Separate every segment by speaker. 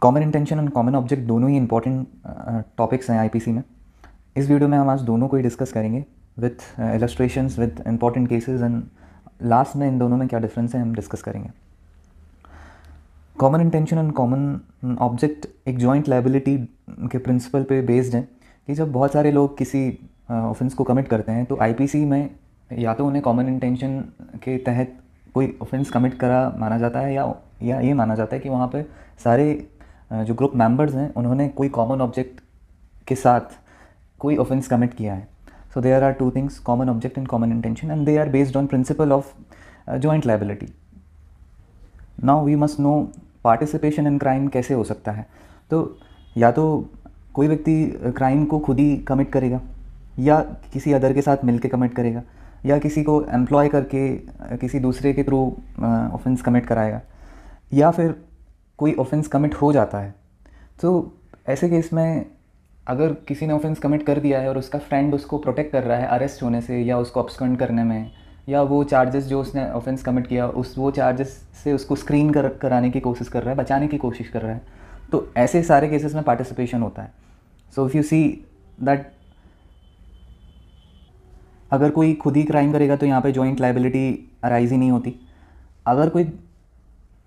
Speaker 1: Common intention और common object दोनों ही important topics हैं आईपीसी में। इस वीडियो में हम आज दोनों को ही डिस्कस करेंगे with illustrations with important cases, and last में इन दोनों में क्या डिफरेंस है हम डिस्कस करेंगे। Common intention and common object एक जॉइंट लायबिलिटी के प्रिंसिपल पे बेस्ड है कि जब बहुत सारे लोग किसी ऑफेंस को कमिट करते हैं तो आईपीसी में या तो उन्हें कॉमन इंटेंशन के तहत कोई ऑफेंस कमिट करा माना जाता है या ये माना जाता है कि वहाँ पे सारे जो ग्रुप मेंबर्स हैं उन्होंने कोई कॉमन ऑब्जेक्ट के साथ कोई ऑफेंस कमिट किया है। So there are two things, common object and common intention, and they are based on principle of joint liability. Now we must know participation in crime कैसे हो सकता है। तो या तो कोई व्यक्ति क्राइम को खुद ही कमिट करेगा या किसी अदर के साथ मिलके कमिट करेगा या किसी को एम्प्लॉय करके किसी दूसरे के थ्रू ऑफेंस कमिट कराएगा, या फिर कोई ऑफेंस कमिट हो जाता है। तो ऐसे केस में अगर किसी ने ऑफेंस कमिट कर दिया है और उसका फ्रेंड उसको प्रोटेक्ट कर रहा है अरेस्ट होने से या उसको अब्सकॉन्ड करने में, या वो चार्जेस जो उसने ऑफेंस कमिट किया वो चार्जेस से उसको स्क्रीन कराने की कोशिश कर रहा है, बचाने की कोशिश कर रहा है, तो ऐसे सारे केसेस में पार्टिसिपेशन होता है। So if you see that अगर कोई खुद ही क्राइम करेगा तो यहाँ पे जॉइंट लायबिलिटी अराइज ही नहीं होती। अगर कोई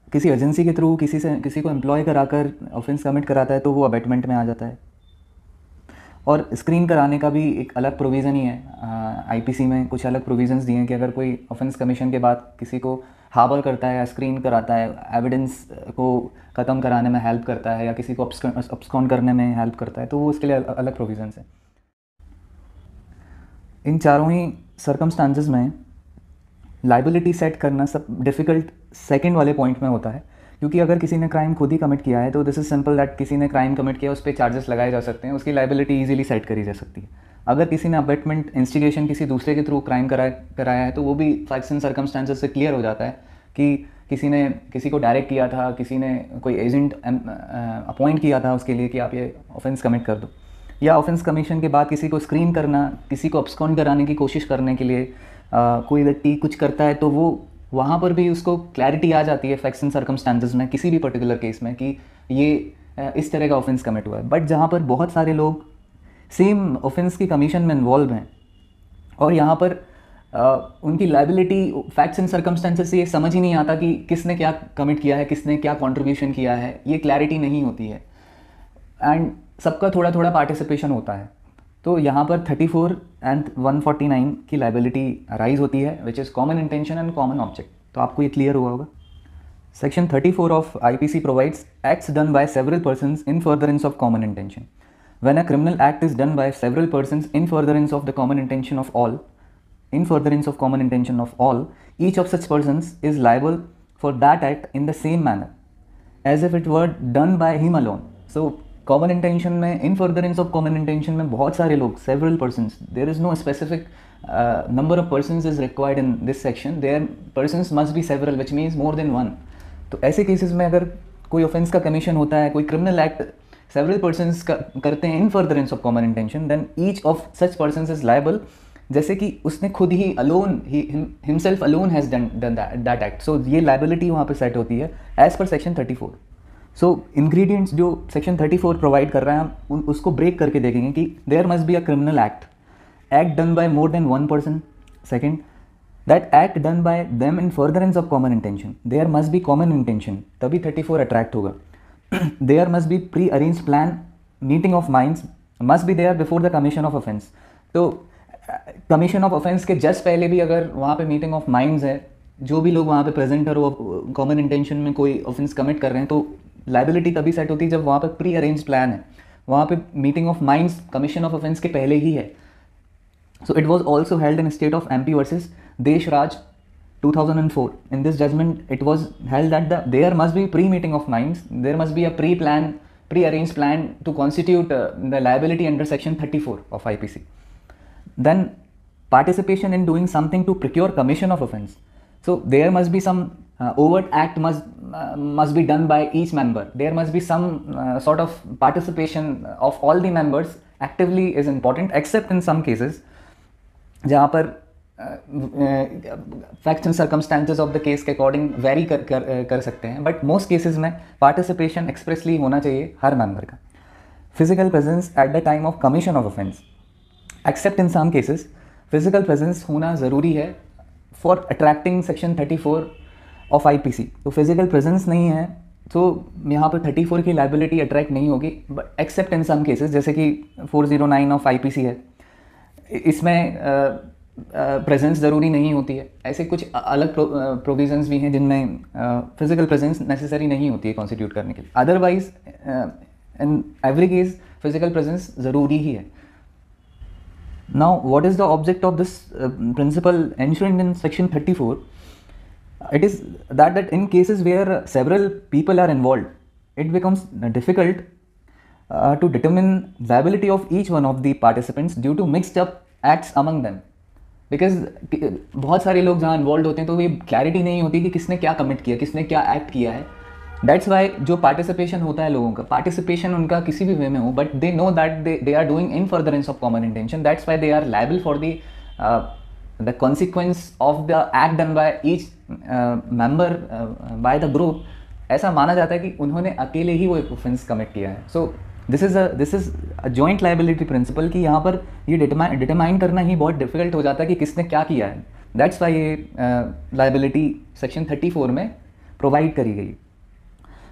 Speaker 1: किसी एजेंसी के थ्रू किसी को एम्प्लॉय कराकर ऑफेंस कमिट कराता है तो वो अबेटमेंट में आ जाता है। और स्क्रीन कराने का भी एक अलग प्रोविज़न ही है। आईपीसी में कुछ अलग प्रोविज़न्स दिए हैं कि अगर कोई ऑफेंस कमीशन के बाद किसी को हार्बर करता है या स्क्रीन कराता है, एविडेंस को ख़त्म कराने में हेल्प करता है या किसी को अब्सकॉन्ड करने में हेल्प करता है, तो वो उसके लिए अलग प्रोविज़न्स हैं। इन चारों ही सर्कमस्टांसेस में लायबिलिटी सेट करना सब डिफ़िकल्ट सेकंड वाले पॉइंट में होता है, क्योंकि अगर किसी ने क्राइम खुद ही कमिट किया है तो दिस इज़ सिंपल दैट किसी ने क्राइम कमिट किया उस पर चार्जेस लगाए जा सकते हैं, उसकी लायबिलिटी इजीली सेट करी जा सकती है। अगर किसी ने अबेटमेंट इंस्टिगेशन किसी दूसरे के थ्रू क्राइम कराया है तो वो भी फैक्ट्स एंड सर्कमस्टांसेस से क्लियर हो जाता है कि किसी ने किसी को डायरेक्ट किया था, किसी ने कोई एजेंट अपॉइंट किया था उसके लिए कि आप ये ऑफेंस कमिट कर दो, या ऑफेंस कमीशन के बाद किसी को स्क्रीन करना, किसी को अब्सकॉन्ड कराने की कोशिश करने के लिए कोई व्यक्ति कुछ करता है तो वो वहाँ पर भी उसको क्लैरिटी आ जाती है फैक्ट्स एंड सर्कमस्टांसेस में किसी भी पर्टिकुलर केस में कि ये इस तरह का ऑफेंस कमिट हुआ है। बट जहाँ पर बहुत सारे लोग सेम ऑफेंस की कमीशन में इन्वॉल्व हैं और यहाँ पर उनकी लायबिलिटी फैक्ट्स एंड सर्कमस्टांसेस से ये समझ ही नहीं आता कि किसने क्या कमिट किया है, किसने क्या कॉन्ट्रीब्यूशन किया है, ये क्लैरिटी नहीं होती है एंड सबका थोड़ा थोड़ा पार्टिसिपेशन होता है। तो यहाँ पर 34 एंड 149 की लायबिलिटी राइज होती है which is common intention and common object. तो आपको ये क्लियर हुआ होगा। Section 34 of IPC provides acts done by several persons in furtherance of common intention. When a criminal act is done by several persons in furtherance of the common intention of all, in furtherance of common intention of all, each of such persons is liable for that act in the same manner as if it were done by him alone. So common intention में in furtherance of common intention में बहुत सारे लोग, several persons, there is no specific number of persons is required in this section. There persons must be several, which means more than one. तो ऐसे cases में अगर कोई ऑफेंस का कमीशन होता है, कोई क्रिमिनल एक्ट सेवरल पर्सन्स करते हैं in furtherance of common intention, then each of such persons is liable, जैसे कि उसने खुद ही alone himself alone has done that act. So ये लायबिलिटी वहाँ पे सेट होती है as per section 34। So ingredients जो सेक्शन 34 प्रोवाइड कर रहे हैं हम उसको ब्रेक करके देखेंगे कि there must be a criminal act done by more than one person. Second, that act done by them in furtherance of common intention, there must be common intention, तभी 34 attract होगा। There must be pre arrange plan, meeting of minds must be there before the commission of offence. तो commission of offence के just पहले भी अगर वहाँ पे meeting of minds है, जो भी लोग वहाँ पे प्रेजेंट है वो कॉमन इंटेंशन में कोई ऑफेंस कमिट कर रहे हैं, तो लायबिलिटी तभी सेट होती है जब वहाँ पे प्री अरेंज प्लान है, वहाँ पे meeting of minds commission of offence के पहले ही है। So it was also held in state of MP versus Deshraj 2004. In this judgment, it was held that there must be pre-meeting of minds, there must be a pre-arranged plan to constitute the liability under section 34 of IPC. Then participation in doing something to procure commission of offence. So there must be some overt act must be done by each member. There must be some sort of participation of all the members actively is important, except in some cases जहाँ पर facts and circumstances of the case के according vary कर सकते हैं, but most cases में participation expressly होना चाहिए हर मेंबर का. Physical presence at the time of commission of offence, except in some cases physical presence होना ज़रूरी है for attracting section 34 of IPC. तो फिजिकल प्रेजेंस नहीं है तो यहाँ पर 34 की लाइबिलिटी अट्रैक्ट नहीं होगी, but except in some cases, जैसे कि 409 ऑफ IPC है, इसमें प्रेजेंस ज़रूरी नहीं होती है. ऐसे कुछ अलग प्रोविजंस भी हैं जिनमें फिजिकल प्रेजेंस नेसेसरी नहीं होती है कॉन्स्टिट्यूट करने के लिए. Otherwise in every case physical presence ज़रूरी ही है. Now, what is the object of this principle enshrined in section 34? It is that in cases where several people are involved, it becomes difficult to determine viability of each one of the participants due to mixed up acts among them. Because बहुत सारे लोग जहाँ involve होते हैं तो ये clarity नहीं होती कि किसने क्या कमिट किया, किसने क्या एक्ट किया है. दैट्स वाई जो पार्टिसिपेशन होता है लोगों का, पार्टिसिपेशन उनका किसी भी वे में हो, but they know that they are doing in furtherance of common intention. That's why they are liable for the consequence of the act done by each member by the group. ऐसा माना जाता है कि उन्होंने अकेले ही वो एक ऑफेंस कमिट किया है. So this is a joint liability principle कि यहाँ पर ये डिटरमाइन करना ही बहुत डिफिकल्ट हो जाता है कि किसने क्या किया है. दैट्स वाई ये लायबिलिटी सेक्शन 34 में प्रोवाइड करी गई.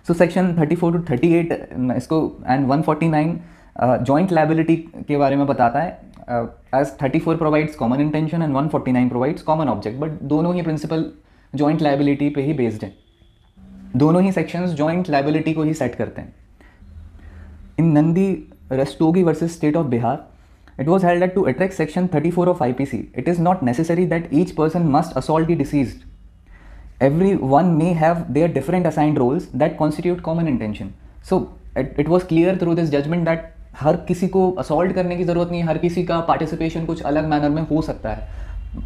Speaker 1: सो सेक्शन 34 to 38 इसको एंड 149 जॉइंट लायबिलिटी के बारे में बताता है. As 34 provides common intention and 149 provides common object, but दोनों ही प्रिंसिपल जॉइंट लायबिलिटी पे ही बेस्ड हैं. दोनों ही सेक्शंस जॉइंट लायबिलिटी को ही सेट करते हैं. In Nandi Rastogi versus state of Bihar, it was held that to attract section 34 of IPC, it is not necessary that each person must assault the deceased. Everyone may have their different assigned roles that constitute common intention. So it was clear through this judgment that हर किसी को assault करने की ज़रूरत नहीं है, हर किसी का participation कुछ अलग मैनर में हो सकता है,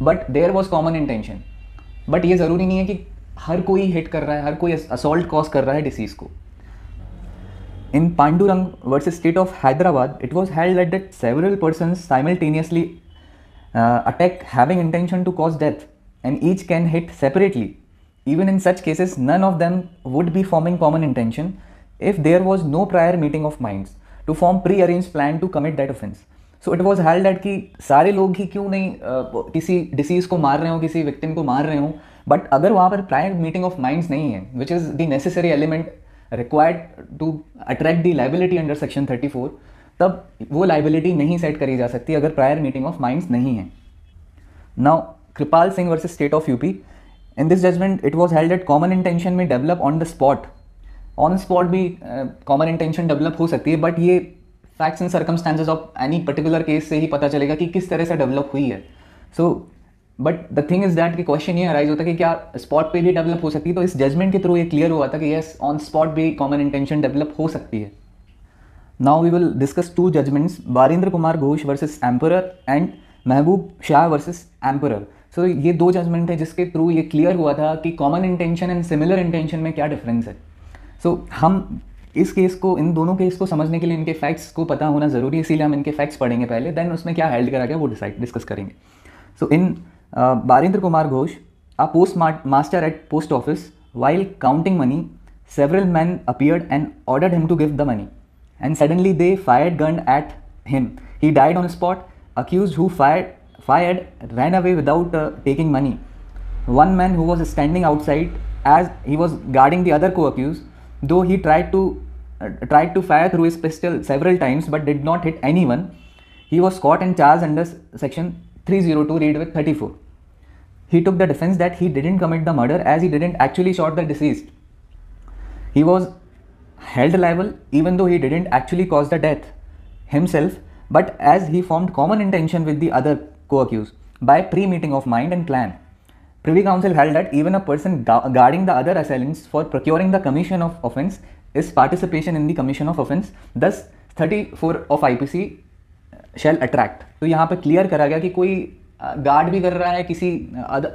Speaker 1: but there was common intention. But ये ज़रूरी नहीं है कि हर कोई हिट कर रहा है, हर कोई असॉल्ट कॉज कर रहा है डिसीज़ को. In Pandurang versus State of Hyderabad, it was held that several persons simultaneously attack having intention to cause death, and each can hit separately. Even in such cases, none of them would be forming common intention if there was no prior meeting of minds to form pre-arranged plan to commit that offense. So it was held that कि सारे लोग ही क्यों नहीं किसी disease को मार रहे हो, किसी विक्टिम को मार रहे हो, बट अगर वहाँ पर प्रायर मीटिंग ऑफ माइंड्स नहीं है, which is the necessary element required to attract the liability under section 34, तब वो लाइबिलिटी नहीं सेट करी जा सकती अगर प्रायर मीटिंग ऑफ माइंड्स नहीं है. Now Kripal Singh versus state of UP, in this judgment it was held that common intention में develop on the spot. On spot भी कॉमन इंटेंशन डेवलप हो सकती है, बट ये facts and circumstances of any particular case से ही पता चलेगा कि किस तरह से डेवलप हुई है. So but the thing is that कि क्वेश्चन ये अराइज होता है कि क्या स्पॉट पे भी डेवलप हो सकती है. तो इस जजमेंट के थ्रू ये क्लियर हुआ था कि येस, ऑन स्पॉट भी कॉमन इंटेंशन डेवलप हो सकती है. Now we will discuss two judgments, Barindra Kumar Ghosh versus Emperor and Mahboob Shah versus emperor. सो ये दो जजमेंट है जिसके थ्रू ये क्लियर हुआ था कि common intention and similar intention में क्या डिफरेंस है. सो हम इस केस को, इन दोनों केस को समझने के लिए इनके फैक्ट्स को पता होना ज़रूरी है, इसीलिए हम इनके फैक्ट्स पढ़ेंगे पहले, देन उसमें क्या हेल्ड करा गया वो डिस्कस करेंगे. सो इन Barindra Kumar Ghosh, a postmaster at post office, while counting money, several men appeared and ordered him to give the money, and suddenly they fired gun at him. He died on spot. Accused who fired ran away without taking money. One man who was standing outside as he was guarding the other co-accused, though he tried to fire through his pistol several times but did not hit anyone. He was caught and charged under section 302 read with 34. He took the defense that he didn't commit the murder as he didn't actually shot the deceased. He was held liable even though he didn't actually cause the death himself, but as he formed common intention with the other co-accused by pre-meeting of mind and plan. Privy Council held that even a person guarding the other assailants for procuring the commission of offence is participation in the commission of offence. Thus 34 of IPC shall attract. तो यहाँ पे clear करा गया कि कोई guard भी कर रहा है किसी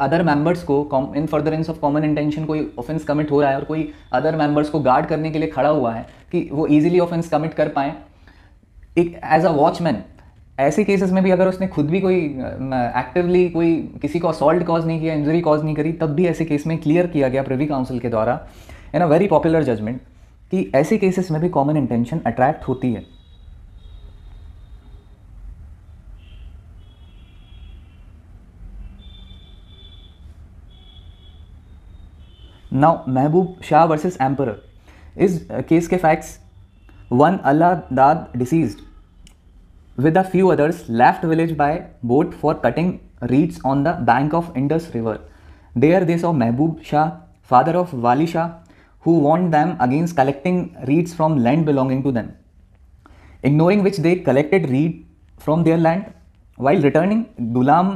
Speaker 1: अदर मेंबर्स को, इन फर्दरेंस ऑफ कॉमन इंटेंशन कोई ऑफेंस कमिट हो रहा है और कोई अदर मेंबर्स को गार्ड करने के लिए खड़ा हुआ है कि वो इजीली ऑफेंस कमिट कर पाएँ. एक एज अ वॉचमैन ऐसे केसेस में भी अगर उसने खुद भी कोई एक्टिवली कोई किसी को असॉल्ट कॉज नहीं किया, इंजरी कॉज नहीं करी, तब भी ऐसे केस में क्लियर किया गया प्रिवी काउंसिल के द्वारा इन अ वेरी पॉपुलर जजमेंट कि ऐसे केसेस में भी कॉमन इंटेंशन अट्रैक्ट होती है। Now Mahboob Shah versus emperor, इस केस के facts, one Allahdad deceased with a few others left village by boat for cutting reeds on the bank of Indus river. There they saw Mehboob Shah, father of Wali Shah, who warned them against collecting reeds from land belonging to them. Ignoring which they collected reed from their land. While returning, Ghulam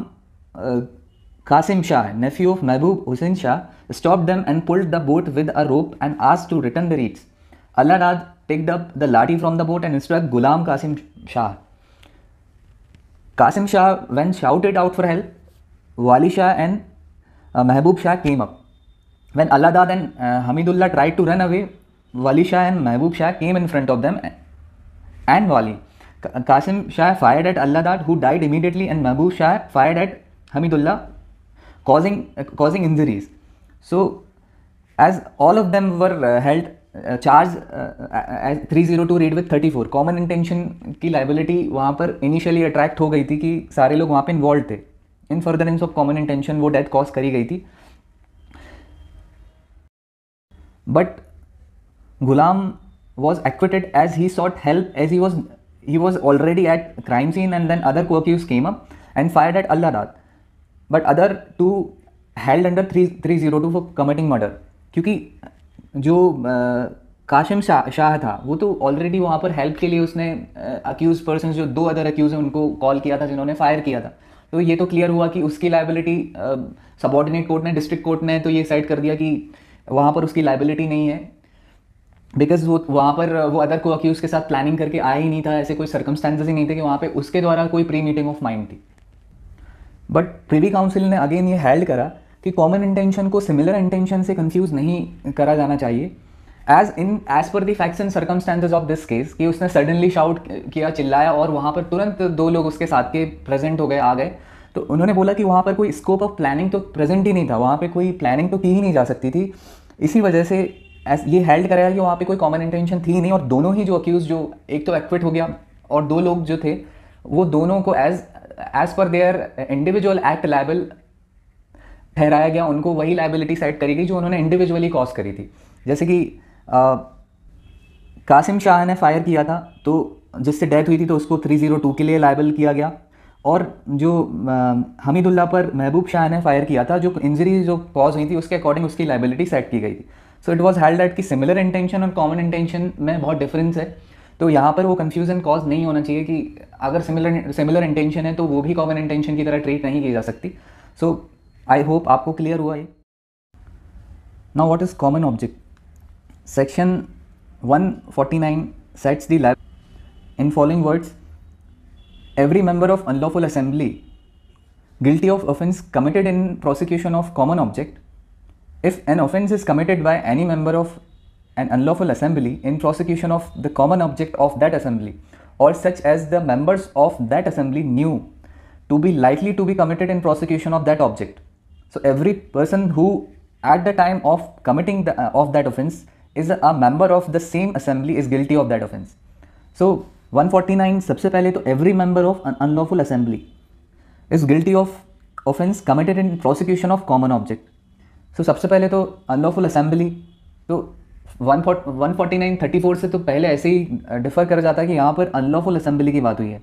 Speaker 1: Qasim Shah, nephew of Mehboob Hussain Shah, stopped them and pulled the boat with a rope and asked to return the reeds. Alladad picked up the lathi from the boat and struck Ghulam Qasim Shah. Qasim Shah when shouted out for help. Wali Shah and Mehboob Shah came up. When Alladad and Hamidullah tried to run away, Wali Shah and Mehboob Shah came in front of them and Wali. Qasim Shah fired at Alladad, who died immediately, and Mehboob Shah fired at Hamidullah, causing injuries. So, as all of them were held charged 302 red with 34, common intention की liability वहाँ पर initially attract हो गई थी कि सारे लोग वहाँ पे इन्वॉल्व थे। In furtherance of common intention वो डेथ कॉज करी गई थी। But Ghulam was acquitted as he sought help, as he was already at crime scene, and then other co-accused came up and fired at Alladad. But other two held under 302 for committing murder, क्योंकि जो काशिम शाह था वो तो already वहाँ पर help के लिए उसने अक्यूज पर्सन जो दो अदर अक्यूज हैं उनको कॉल किया था जिन्होंने फायर किया था। तो ये तो क्लियर हुआ कि उसकी लाइबिलिटी सबऑर्डिनेट कोर्ट ने, डिस्ट्रिक्ट कोर्ट ने तो ये साइड कर दिया कि वहाँ पर उसकी लाइबिलिटी नहीं है, बिकॉज वो वहाँ पर वो अदर को अक्यूज के साथ प्लानिंग करके आया ही नहीं था। ऐसे कोई सर्कमस्टांसेस ही नहीं थे कि वहाँ पे उसके द्वारा कोई प्री मीटिंग ऑफ माइंड थी। बट प्रिवी काउंसिल ने अगेन ये हेल्ड करा कि कॉमन इंटेंशन को सिमिलर इंटेंशन से कंफ्यूज नहीं करा जाना चाहिए, as per the facts and circumstances of this case, कि उसने सडनली शाउट किया, चिल्लाया और वहाँ पर तुरंत दो लोग उसके साथ के प्रेजेंट हो गए, आ गए। तो उन्होंने बोला कि वहाँ पर कोई स्कोप ऑफ प्लानिंग तो प्रेजेंट ही नहीं था, वहाँ पर कोई प्लानिंग तो की ही नहीं जा सकती थी। इसी वजह से ये हेल्ड करेगा कि वहाँ पे कोई कॉमन इंटेंशन थी नहीं, और दोनों ही जो अक्यूज, जो एक तो एक्विट हो गया और दो लोग जो थे वो दोनों को as per their individual act liable ठहराया गया। उनको वही लायबिलिटी सेट करी गई जो उन्होंने इंडिविजुअली कॉज करी थी। जैसे कि कासिम शाह ने फायर किया था तो जिससे डेथ हुई थी तो उसको 302 के लिए लायबल किया गया, और जो हमीदुल्लाह पर महबूब शाह ने फायर किया था, जो इंजरी जो कॉज हुई थी उसके अकॉर्डिंग उसकी लायबिलिटी सेट की गई थी। So it was held that कि सिमिलर इंटेंशन और कॉमन इंटेंशन में बहुत डिफरेंस है। तो यहाँ पर वो कन्फ्यूजन कॉज नहीं होना चाहिए कि अगर सिमिलर इंटेंशन है तो वो भी कॉमन इंटेंशन की तरह ट्रीट नहीं की जा सकती। सो आई होप आपको क्लियर हुआ ये। Now what is common object? Section 149 sets the liability in following words: every member of unlawful assembly guilty of offence committed in prosecution of common object, if an offence is committed by any member of an unlawful assembly in prosecution of the common object of that assembly, or such as the members of that assembly knew to be likely to be committed in prosecution of that object. So every person who at the time of committing of that offence is a member of the same assembly is guilty of that offence. So 149 सबसे पहले तो every member of an unlawful assembly is guilty of offence committed in prosecution of common object. So सबसे पहले तो unlawful assembly, तो 149-34 से तो पहले ऐसे ही डिफर कर जाता है कि यहाँ पर अनलॉफुल असेंबली की बात हुई है।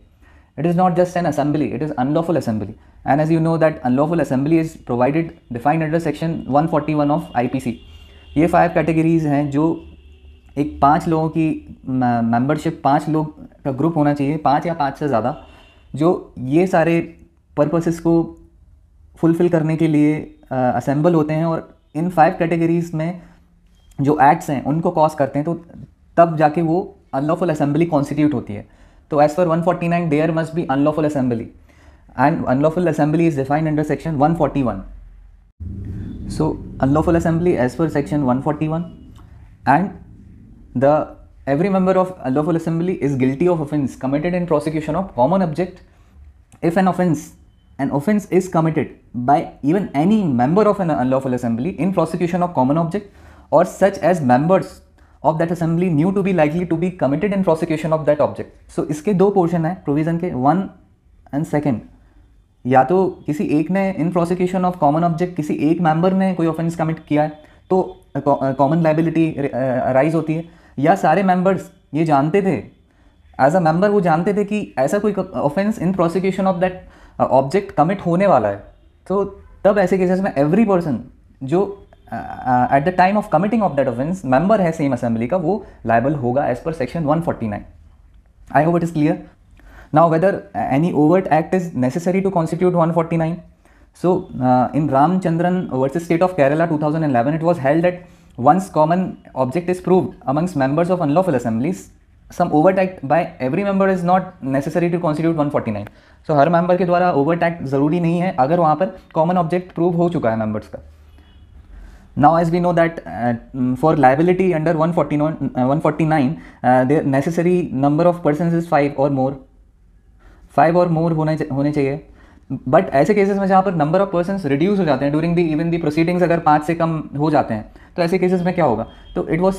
Speaker 1: It is not just an assembly, it is unlawful assembly, and as you know that unlawful assembly is provided defined under section 141 of IPC। ये 5 कैटेगरीज हैं जो एक 5 लोगों की मेंबरशिप, 5 लोग का ग्रुप होना चाहिए, 5 या 5 से ज़्यादा, जो ये सारे पर्पसेस को फुलफ़िल करने के लिए असेंबल होते हैं, और इन 5 कैटेगरीज में जो एक्ट्स हैं उनको कॉज करते हैं, तो तब जाके वो अनलॉफुल असेंबली कॉन्स्टिट्यूट होती है। तो as per 149 there must be unlawful assembly, and unlawful assembly is defined under section 141. So unlawful assembly as per section 141, and the every member of unlawful assembly is guilty of offense committed in prosecution of common object if an offense is committed by even any member of an unlawful assembly in prosecution of common object or such as members of that assembly knew to be likely to be committed in prosecution of that object. So इसके दो portion है provision के, 1 and second. या तो किसी एक ने इन prosecution of common object किसी एक मेंबर ने कोई ऑफेंस कमिट किया है तो कॉमन लाइबिलिटी राइज होती है, या सारे मेंबर्स ये जानते थे, एज अ मेंबर वो जानते थे कि ऐसा कोई offence in prosecution of that object commit होने वाला है. तो तब ऐसे केसेस में एवरी पर्सन जो at the time of committing of that offence member है सेम असेंबली का, वो लाइबल होगा as per section 149. I hope it is clear. Now, whether any overt act is necessary to constitute 149. So, in Ramchandran versus State of Kerala 2011, it was held that once common object is proved amongst members of unlawful assemblies, some overt act by every member is not necessary to constitute 149. So, her member के द्वारा overt act ज़रूरी नहीं है अगर वहाँ पर common object prove हो चुका है members का. Now, as we know that for liability under 149, the necessary number of persons is 5 or more. 5 और मोर होने चाहिए. बट ऐसे केसेस में जहाँ पर नंबर ऑफ पर्सन्स रिड्यूस हो जाते हैं during the even the proceedings, अगर 5 से कम हो जाते हैं तो ऐसे केसेस में क्या होगा. तो it was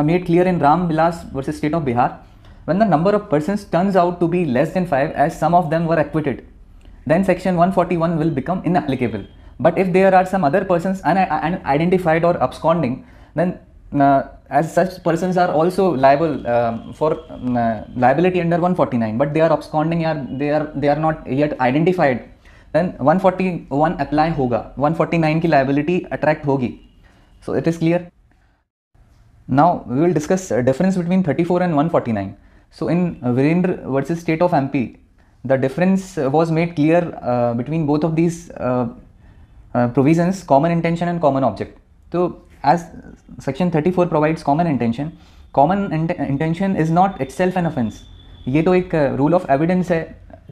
Speaker 1: made clear in Ram Vilas versus state of Bihar, when the number of persons turns out to be less than 5 as some of them were acquitted, then section 141 will become inapplicable. But if there are some other persons unidentified और absconding, then as such persons are also liable for liability under 149, but they are absconding or they are not yet identified, then 141 apply होगा, 149 की liability attract होगी. So it is clear. Now we will discuss difference between 34 and 149. So in Virendra versus State of MP, the difference was made clear between both of these provisions, common intention and common object. So as section 34 provides common intention is not itself an offense. ये तो एक rule of evidence है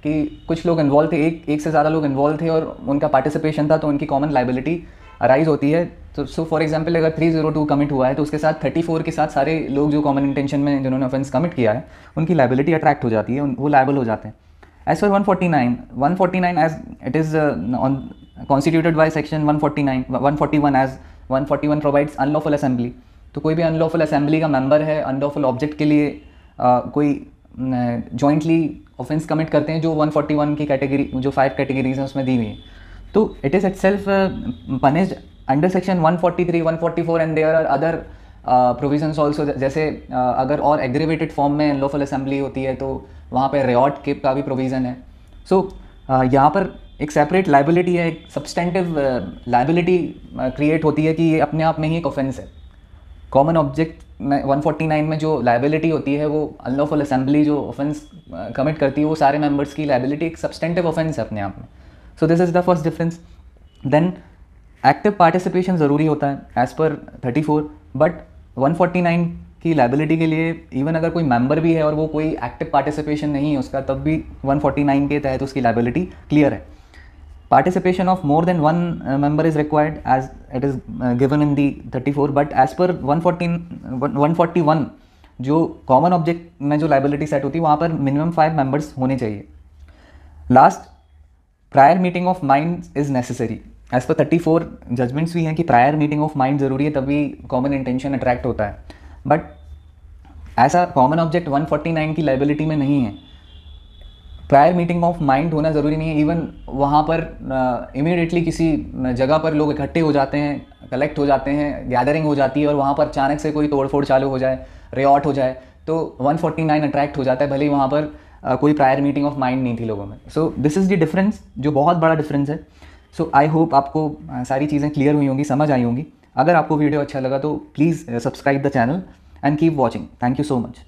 Speaker 1: कि कुछ लोग involve थे, एक से ज़्यादा लोग इन्वॉल्व थे और उनका पार्टिसिपेशन था, तो उनकी कॉमन लाइबिलिटी अराइज होती है. तो सो फॉर एग्जांपल अगर 302 कमिट हुआ है तो उसके साथ 34 के साथ सारे लोग जो कॉमन इंटेंशन में जिन्होंने ऑफेंस कमिट किया है उनकी लाइबिलिटी अट्रैक्ट हो जाती है, वो लाइबल हो जाते हैं. As per 149 as it is constituted by section 141 as 141 provides unlawful assembly. तो कोई भी अनलॉफुल असेंबली का मेंबर है, अनलॉफुल ऑब्जेक्ट के लिए कोई जॉइंटली ऑफेंस कमिट करते हैं जो 141 की कैटेगरी, जो 5 कैटेगरीज हैं उसमें दी हुई है, तो it is itself punished under section 143, 144 and there are other provisions also. जैसे अगर और एग्रीवेटेड फॉर्म में अनलॉफुल असेंबली होती है तो वहाँ पे रियॉट के का भी प्रोविज़न है. सो यहाँ पर एक सेपरेट लाइबिलिटी है, एक सब्सटेंटिव लाइबिलिटी क्रिएट होती है कि ये अपने आप में ही एक ऑफेंस है. कॉमन ऑब्जेक्ट में 149 में जो लाइबिलिटी होती है वो अनलॉफुल असेंबली जो ऑफेंस कमिट करती है वो सारे मेंबर्स की लाइबिलिटी एक सब्सटेंटिव ऑफेंस है अपने आप में. So this is the first difference. Then active participation ज़रूरी होता है एज पर 34, बट 149 की लाइबिलिटी के लिए इवन अगर कोई मेंबर भी है और वो कोई एक्टिव पार्टिसिपेशन नहीं है उसका, तब भी 149 के तहत उसकी लाइबिलिटी क्लियर है. Participation of more than one member is required as it is given in the 34, but as per 141 जो common object में जो liability set होती है वहाँ पर minimum 5 members होने चाहिए. Last, prior meeting of minds is necessary. As per 34 judgments भी हैं कि prior meeting of mind ज़रूरी है तभी common intention attract होता है, but ऐसा common object 149 की liability में नहीं है. प्रायर मीटिंग ऑफ माइंड होना ज़रूरी नहीं है. इवन वहाँ पर इमीडिएटली किसी जगह पर लोग इकट्ठे हो जाते हैं, कलेक्ट हो जाते हैं, गैदरिंग हो जाती है और वहाँ पर अचानक से कोई तोड़फोड़ चालू हो जाए, रियॉट हो जाए, तो 149 अट्रैक्ट हो जाता है, भले ही वहाँ पर कोई प्रायर मीटिंग ऑफ माइंड नहीं थी लोगों में. So this is the difference, जो बहुत बड़ा डिफरेंस है. सो आई होप आपको सारी चीज़ें क्लियर हुई होंगी, समझ आई होंगी. अगर आपको वीडियो अच्छा लगा तो please subscribe the channel and keep watching. Thank you so much.